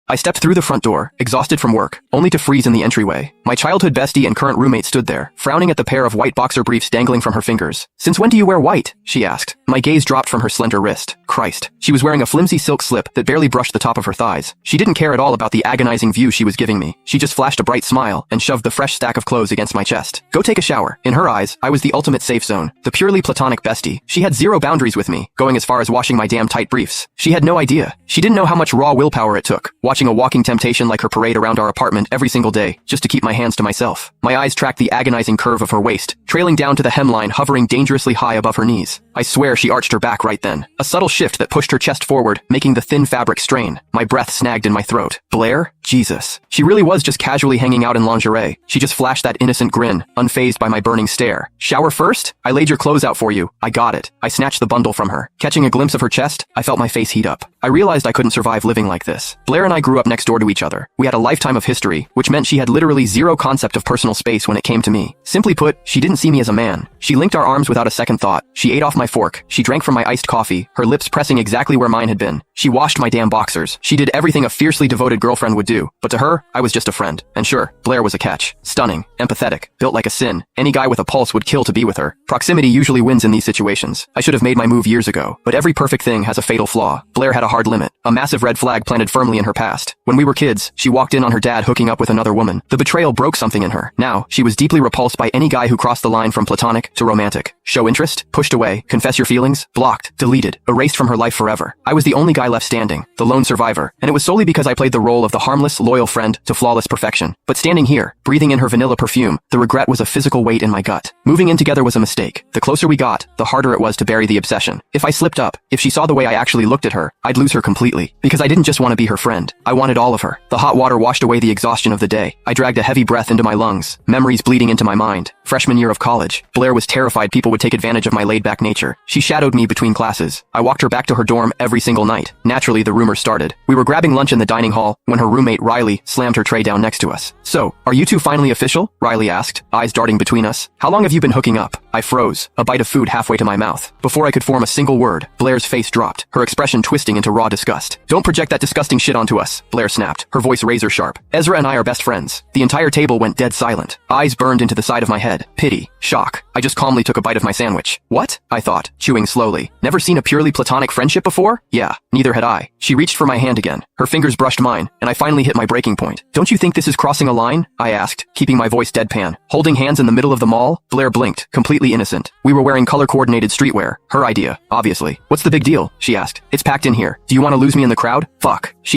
I stepped through the front door, exhausted from work, only to freeze in the entryway. My childhood bestie and current roommate stood there, frowning at the pair of white boxer briefs dangling from her fingers. "Since when do you wear white?" she asked. My gaze dropped from her slender wrist. Christ. She was wearing a flimsy silk slip that barely brushed the top of her thighs. She didn't care at all about the agonizing view she was giving me. She just flashed a bright smile and shoved the fresh stack of clothes against my chest. "Go take a shower." In her eyes, I was the ultimate safe zone, the purely platonic bestie. She had zero boundaries with me, going as far as washing my damn tight briefs. She had no idea. She didn't know how much raw willpower it took, watching a walking temptation like her parade around our apartment every single day, just to keep my hands to myself. My eyes tracked the agonizing curve of her waist, trailing down to the hemline hovering dangerously high above her knees. I swear she arched her back right then. A subtle shift that pushed her chest forward, making the thin fabric strain. My breath snagged in my throat. Blair? Jesus. She really was just casually hanging out in lingerie. She just flashed that innocent grin, unfazed by my burning stare. "Shower first? I laid your clothes out for you." I got it. I snatched the bundle from her. Catching a glimpse of her chest, I felt my face heat up. I realized I couldn't survive living like this. Blair and I grew up next door to each other. We had a lifetime of history, which meant she had literally zero concept of personal space when it came to me. Simply put, she didn't see me as a man. She linked our arms without a second thought. She ate off my fork. She drank from my iced coffee, her lips pressing exactly where mine had been. She washed my damn boxers. She did everything a fiercely devoted girlfriend would do. But to her, I was just a friend. And sure, Blair was a catch. Stunning, empathetic, built like a sin. Any guy with a pulse would kill to be with her. Proximity usually wins in these situations. I should have made my move years ago. But every perfect thing has a fatal flaw. Blair had a hard limit. A massive red flag planted firmly in her past. When we were kids, she walked in on her dad hooking up with another woman. The betrayal broke something in her. Now, she was deeply repulsed by any guy who crossed the line from platonic to romantic. Show interest? Pushed away. Confess your feelings? Blocked. Deleted. Erased from her life forever. I was the only guy left standing. The lone survivor. And it was solely because I played the role of the harmless, loyal friend to flawless perfection. But standing here, breathing in her vanilla perfume, the regret was a physical weight in my gut. Moving in together was a mistake. The closer we got, the harder it was to bury the obsession. If I slipped up, if she saw the way I actually looked at her, I'd lose her completely. Because I didn't just want to be her friend. I wanted all of her. The hot water washed away the exhaustion of the day. I dragged a heavy breath into my lungs, memories bleeding into my mind. Freshman year of college. Blair was terrified people would take advantage of my laid-back nature. She shadowed me between classes. I walked her back to her dorm every single night. Naturally, the rumors started. We were grabbing lunch in the dining hall when her roommate Riley slammed her tray down next to us. "So, are you two finally official?" Riley asked, eyes darting between us. "How long have you been hooking up?" I froze, a bite of food halfway to my mouth. Before I could form a single word, Blair's face dropped, her expression twisting into raw disgust. "Don't project that disgusting shit onto us," Blair snapped, her voice razor sharp. "Ezra and I are best friends." The entire table went dead silent. Eyes burned into the side of my head. Pity. Shock. I just calmly took a bite of my sandwich. "What?" I thought, chewing slowly. "Never seen a purely platonic friendship before?" Yeah, neither had I. She reached for my hand again. Her fingers brushed mine, and I finally hit my breaking point. "Don't you think this is crossing a line?" I asked, keeping my voice deadpan. Holding hands in the middle of the mall? Blair blinked, completely innocent. We were wearing color-coordinated streetwear. Her idea, obviously. "What's the big deal?" she asked. "It's packed in here. Do you want to lose me in the crowd?" Fuck. She